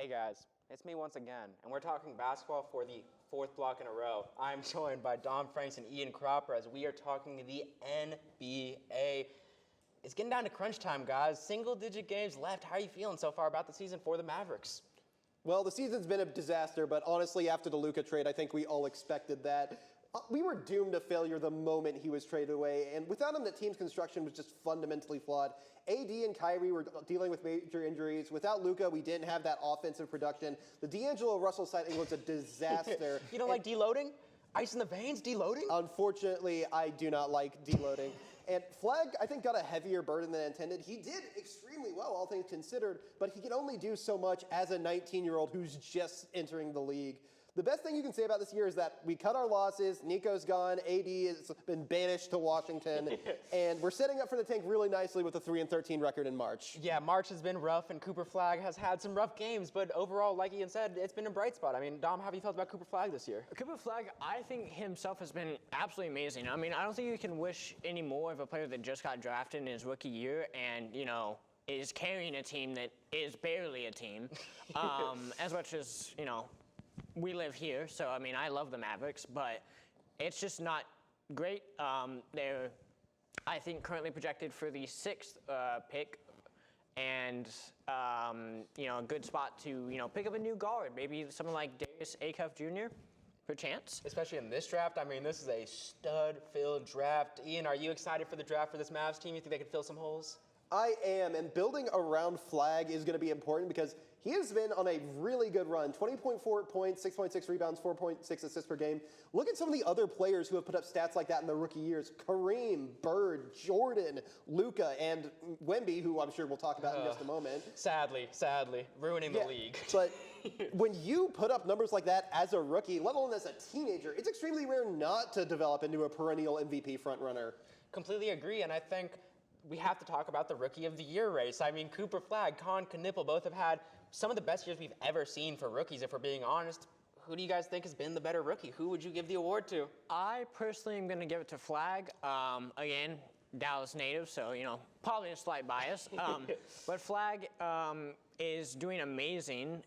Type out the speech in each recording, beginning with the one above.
Hey guys, it's me once again, and we're talking basketball for the fourth block in a row. I'm joined by Dom Franks and Ian Cropper as we are talking the NBA. It's getting down to crunch time, guys. Single-digit games left. How are you feeling so far about the season for the Mavericks? Well, the season's been a disaster, but honestly, after the Luka trade, I think we all expected that. We were doomed to failure the moment he was traded away, and without him, the team's construction was just fundamentally flawed. AD and Kyrie were dealing with major injuries. Without Luka, we didn't have that offensive production. The D'Angelo Russell sighting was a disaster. You don't like deloading? Ice in the veins, deloading? Unfortunately, I do not like deloading. And Flag, I think, got a heavier burden than intended. He did extremely well, all things considered, but he can only do so much as a 19-year-old who's just entering the league. The best thing you can say about this year is that we cut our losses, Nico's gone, AD has been banished to Washington, and we're setting up for the tank really nicely with a 3-13 record in March. Yeah, March has been rough, and Cooper Flag has had some rough games, but overall, like Ian said, it's been a bright spot. I mean, Dom, how have you felt about Cooper Flag this year? Cooper Flag, I think himself has been absolutely amazing. I mean, I don't think you can wish any more of a player that just got drafted in his rookie year and, you know, is carrying a team that is barely a team, as much as, you know, we live here, so I mean, I love the Mavericks, but it's just not great. They're, I think, currently projected for the 6th pick, and you know, a good spot to pick up a new guard, maybe someone like Darius Acuff Jr. for chance. Especially in this draft. I mean, this is a stud-filled draft. Ian, are you excited for the draft for this Mavs team? You think they can fill some holes? I am, and building around Flag is going to be important because he has been on a really good run. 20.4 points, 6.6 rebounds, 4.6 assists per game. Look at some of the other players who have put up stats like that in their rookie years. Kareem, Bird, Jordan, Luka, and Wemby, who I'm sure we'll talk about in just a moment. Sadly, ruining the league. But when you put up numbers like that as a rookie, let alone as a teenager, it's extremely rare not to develop into a perennial MVP frontrunner. Completely agree, and I think we have to talk about the Rookie of the Year race. I mean, Cooper Flag, Con Knipple both have had some of the best years we've ever seen for rookies, if we're being honest. Who do you guys think has been the better rookie? Who would you give the award to? I personally am going to give it to Flag. Again, Dallas native, so, you know, probably a slight bias. But Flag is doing amazing.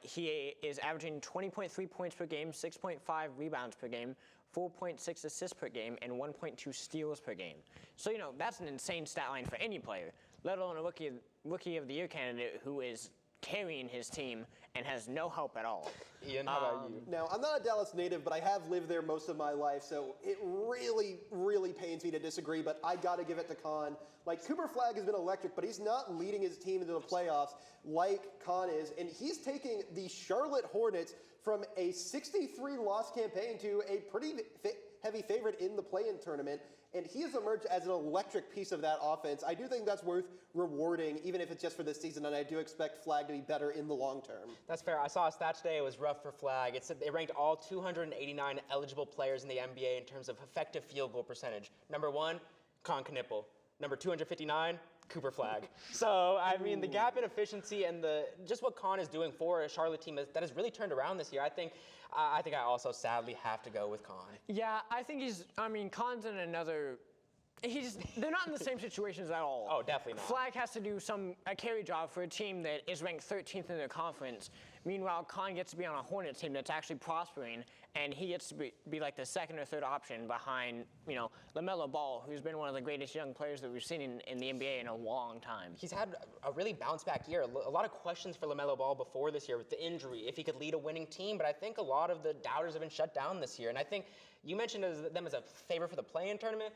He is averaging 20.3 points per game, 6.5 rebounds per game, 4.6 assists per game, and 1.2 steals per game. So, you know, that's an insane stat line for any player, let alone a rookie of the year candidate who is carrying his team and has no help at all. Ian, how about you? Now, I'm not a Dallas native, but I have lived there most of my life, so it really, really pains me to disagree, but I gotta give it to Con. Like, Cooper Flag has been electric, but he's not leading his team into the playoffs like Con is, and he's taking the Charlotte Hornets from a 63-loss campaign to a pretty heavy favorite in the play-in tournament, and he has emerged as an electric piece of that offense. I do think that's worth rewarding, even if it's just for this season, and I do expect Flag to be better in the long term. That's fair. I saw a stat today. It was rough for Flag. It said they ranked all 289 eligible players in the NBA in terms of effective field goal percentage. Number 1, Con Knipple. Number 259, Cooper Flag. So, I mean, the gap in efficiency and just what Con is doing for a Charlotte team that has really turned around this year, I think I also sadly have to go with Con. Yeah, I think Con's in another, they're not in the same situations at all. Oh, definitely not. Flag has to do a carry job for a team that is ranked 13th in their conference. Meanwhile, Con gets to be on a Hornets team that's actually prospering, and he gets to be like the second or third option behind, you know, LaMelo Ball, who's been one of the greatest young players that we've seen in the NBA in a long time. He's had a really bounce-back year. A lot of questions for LaMelo Ball before this year with the injury, if he could lead a winning team, but I think a lot of the doubters have been shut down this year, and I think you mentioned them as a favorite for the play-in tournament.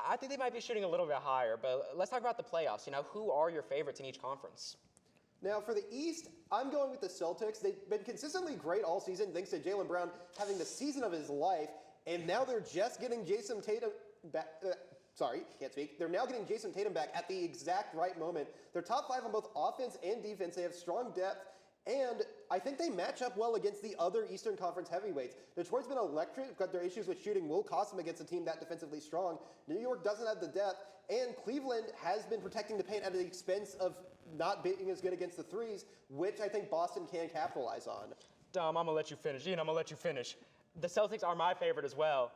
I think they might be shooting a little bit higher, but let's talk about the playoffs. You know, who are your favorites in each conference? Now, for the East, I'm going with the Celtics. They've been consistently great all season, thanks to Jaylen Brown having the season of his life, and now they're just getting Jason Tatum back. They're now getting Jason Tatum back at the exact right moment. They're top 5 on both offense and defense. They have strong depth, and I think they match up well against the other Eastern Conference heavyweights. Detroit's been electric, but their issues with shooting will cost them against a team that defensively strong. New York doesn't have the depth, and Cleveland has been protecting the paint at the expense of not being as good against the threes, which I think Boston can capitalize on. Dom, I'm going to let you finish. Ian, I'm going to let you finish. The Celtics are my favorite as well.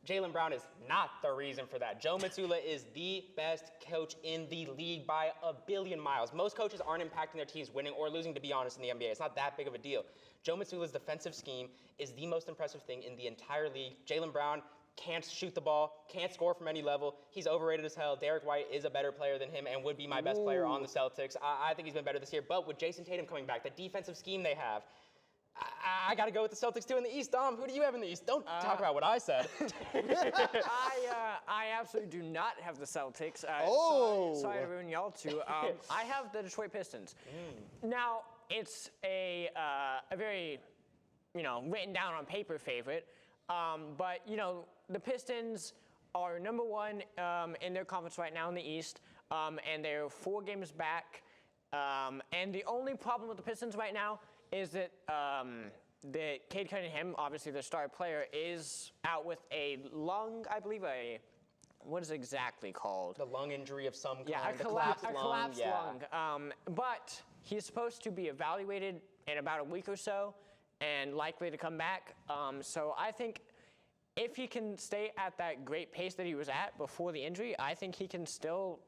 Jaylen Brown is not the reason for that. Joe Mazzulla is the best coach in the league by a billion miles. Most coaches aren't impacting their teams winning or losing, to be honest, in the NBA. It's not that big of a deal. Joe Mazzulla's defensive scheme is the most impressive thing in the entire league. Jaylen Brown can't shoot the ball, can't score from any level. He's overrated as hell. Derek White is a better player than him and would be my best player on the Celtics. I think he's been better this year. But with Jason Tatum coming back, the defensive scheme they have, I got to go with the Celtics too in the East. Dom, who do you have in the East? Don't talk about what I said. I absolutely do not have the Celtics. Sorry to ruin y'all too. I have the Detroit Pistons. Now, it's a very, written down on paper favorite. But, the Pistons are number one in their conference right now in the East, and they're 4 games back. And the only problem with the Pistons right now is that Cade Cunningham, obviously their star player, is out with a lung, I believe, what is it exactly called? The lung injury of some kind. Yeah, a collapsed lung. But he's supposed to be evaluated in about a week or so and likely to come back. So I think if he can stay at that great pace that he was at before the injury, I think he can still,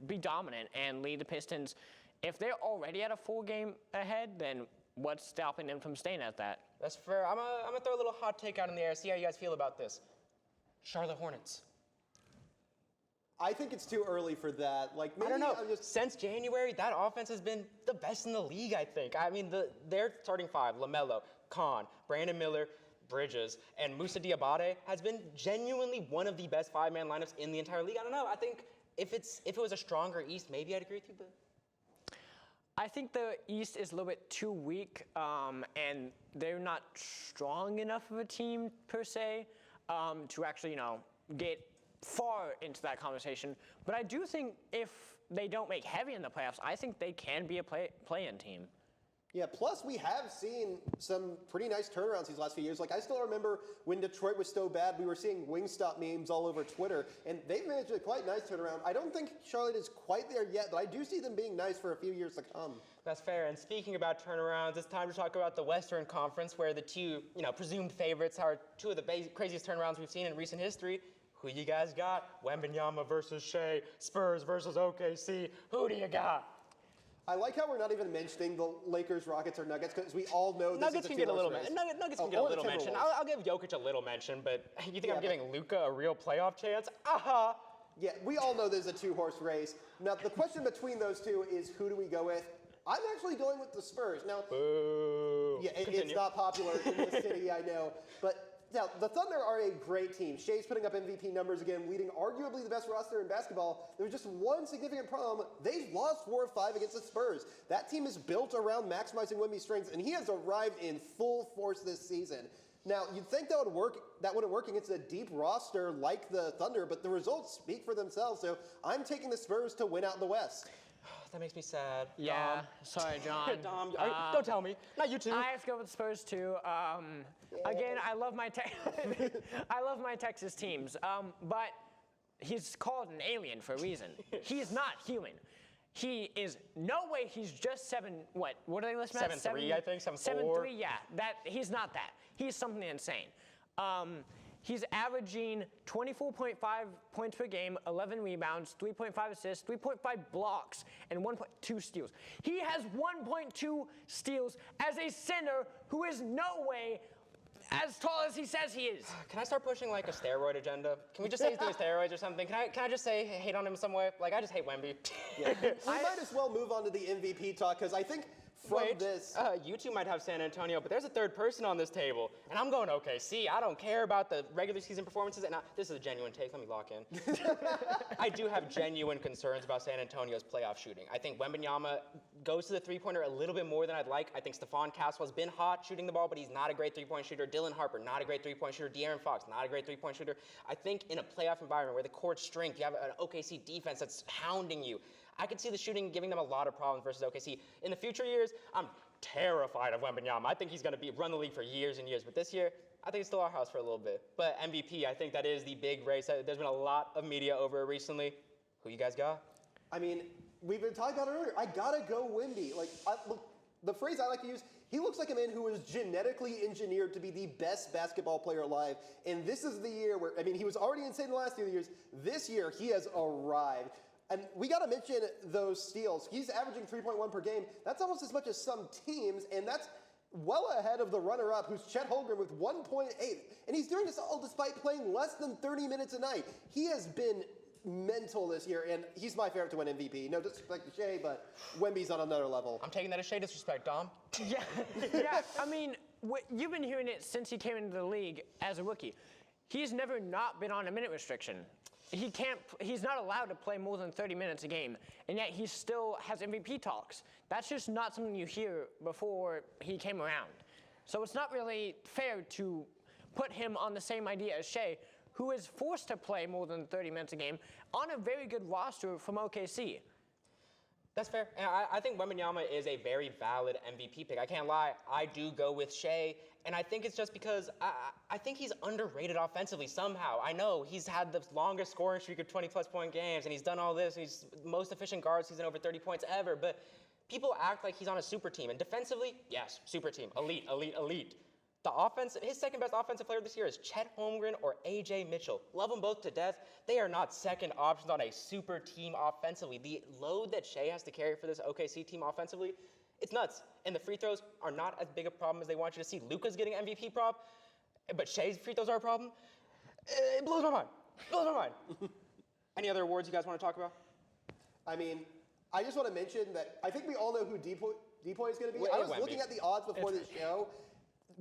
be dominant and lead the Pistons. If they're already at a 4-game ahead, then what's stopping them from staying at that? That's fair. I'm gonna throw a little hot take out in the air. See how you guys feel about this. Charlotte Hornets. I think it's too early for that. Like, maybe I don't know. I'm just... Since January, that offense has been the best in the league, I think. I mean, their starting 5, LaMelo, Kahn, Brandon Miller, Bridges, and Moussa Diabate has been genuinely one of the best 5-man lineups in the entire league. I don't know. I think if it was a stronger East, maybe I'd agree with you, but... I think the East is a little bit too weak, and they're not strong enough of a team, per se, to actually, get far into that conversation. But I do think if they don't make heavy in the playoffs, I think they can be a play-in team. Yeah, plus we have seen some pretty nice turnarounds these last few years. Like, I still remember when Detroit was so bad, we were seeing Wingstop memes all over Twitter, and they've managed a quite nice turnaround. I don't think Charlotte is quite there yet, but I do see them being nice for a few years to come. That's fair. And speaking about turnarounds, it's time to talk about the Western Conference, where the two, presumed favorites are two of the craziest turnarounds we've seen in recent history. Who you guys got? Wembanyama versus Shea, Spurs versus OKC. Who do you got? I like how we're not even mentioning the Lakers, Rockets, or Nuggets, because we all know this Nuggets is can a get a little two-horse race. Nuggets can get a little mention. I'll give Jokic a little mention, but you think I'm giving Luka a real playoff chance? Aha! Yeah, we all know there's a 2-horse race. Now, the question between those two is who do we go with? I'm actually going with the Spurs. Now, boo. Yeah, it's not popular in the city, I know. But now, the Thunder are a great team. Shea's putting up MVP numbers again, leading arguably the best roster in basketball. There's just one significant problem. They've lost 4 of 5 against the Spurs. That team is built around maximizing Wemby's strengths, and he has arrived in full force this season. Now, you'd think that wouldn't work against a deep roster like the Thunder, but the results speak for themselves, so I'm taking the Spurs to win out in the West. That makes me sad. Yeah, Dom. sorry, John. Dom, don't tell me. Not you too. I have to go with the Spurs too. Again, I love my Texas teams, but he's called an alien for a reason. He's not human. He is no way. He's just 7. What are they listed at? 7'3", I think. 7'4". 7'3". Yeah, he's not that. He's something insane. He's averaging 24.5 points per game, 11 rebounds, 3.5 assists, 3.5 blocks, and 1.2 steals. He has 1.2 steals as a center who is no way as tall as he says he is. Can I start pushing like a steroid agenda? Can we just say he's doing steroids or something? Can I just say hate on him some way? Like, I just hate Wemby. Yeah. We might as well move on to the MVP talk, because I think you two might have San Antonio, but there's a third person on this table, and I'm going OKC. I don't care about the regular season performances, and this is a genuine take. Let me lock in. I do have genuine concerns about San Antonio's playoff shooting. I think Wembanyama goes to the three-pointer a little bit more than I'd like. I think Stephon Caswell's been hot shooting the ball, but he's not a great three-point shooter. Dylan Harper, not a great three-point shooter. De'Aaron Fox, not a great three-point shooter. I think in a playoff environment where the court's strength, you have an OKC defense that's hounding you, I could see the shooting giving them a lot of problems versus OKC. In the future years, I'm terrified of Wembanyama. I think he's going to run the league for years and years. But this year, I think it's still our house for a little bit. But MVP, I think that is the big race. There's been a lot of media over it recently. Who you guys got? I mean, we've been talking about it earlier. I got to go Wemby. Like, look, the phrase I like to use, He looks like a man who was genetically engineered to be the best basketball player alive. And this is the year where, I mean, he was already insane the last few years. This year, he has arrived. And we got to mention those steals. He's averaging 3.1 per game. That's almost as much as some teams, and that's well ahead of the runner-up, who's Chet Holmgren with 1.8. And he's doing this all despite playing less than 30 minutes a night. He has been mental this year, and he's my favorite to win MVP. No disrespect to Shea, but Wemby's on another level. I'm taking that as Shea disrespect, Dom. Yeah. I mean, you've been hearing it since he came into the league as a rookie. He's never not been on a minute restriction. He's not allowed to play more than 30 minutes a game, and yet he still has MVP talks. That's just not something you hear before he came around. So it's not really fair to put him on the same idea as Shea, who is forced to play more than 30 minutes a game on a very good roster from OKC. That's fair. And I think Wembanyama is a very valid MVP pick. I can't lie. I do go with Shea, and I think it's just because I think he's underrated offensively somehow. I know he's had the longest scoring streak of 20-plus point games, and he's done all this. He's the most efficient guard season over 30 points ever, but people act like he's on a super team. And defensively, yes, super team. Elite, elite, elite. The offense, his second best offensive player this year is Chet Holmgren or AJ Mitchell. Love them both to death. They are not second options on a super team offensively. The load that Shea has to carry for this OKC team offensively, it's nuts. And the free throws are not as big a problem as they want you to see. Luka's getting MVP prop, but Shea's free throws are a problem. It blows my mind. Blows my mind. Any other awards you guys want to talk about? I mean, I just want to mention that I think we all know who Depoy is going to be. Well, I was Wemby. looking at the odds before this show.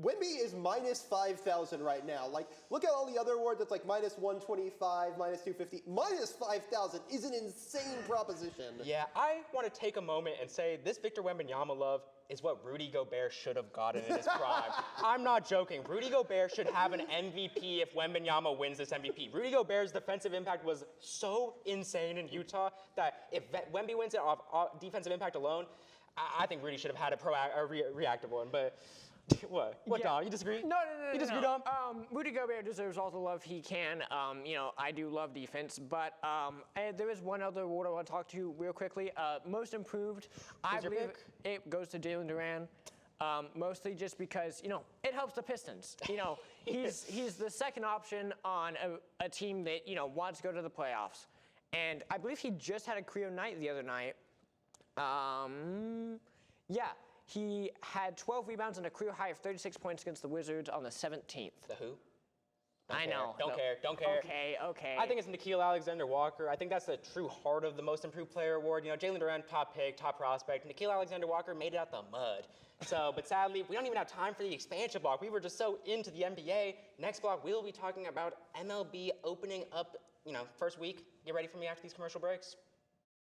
Wemby is minus 5,000 right now. Like, look at all the other awards. It's like minus 125, minus 250. Minus 5,000 is an insane proposition. Yeah, I want to take a moment and say this Victor Wembanyama love is what Rudy Gobert should have gotten in his prime. I'm not joking. Rudy Gobert should have an MVP if Wembanyama wins this MVP. Rudy Gobert's defensive impact was so insane in Utah that if Wemby wins it off defensive impact alone, I think Rudy should have had a reactive one. But what? What, Yeah. Dom? You disagree? No. You disagree, Dom? Rudy Gobert deserves all the love he can. I do love defense, but and there is one other award I want to talk to real quickly. Most improved, I Who's your believe pick? it goes to Jalen Duran. Mostly just because, it helps the Pistons. He's the second option on a team that, wants to go to the playoffs. And I believe he just had a career night the other night. He had 12 rebounds and a career high of 36 points against the Wizards on the 17th. The who? I know. Don't care. Okay. I think it's Nickeil Alexander-Walker. I think that's the true heart of the Most Improved Player award. Jalen Duran, top pick, top prospect. Nickeil Alexander-Walker made it out the mud. But sadly, we don't even have time for the expansion block. We were just so into the NBA. Next block, we'll be talking about MLB opening up, first week. Get ready for me after these commercial breaks.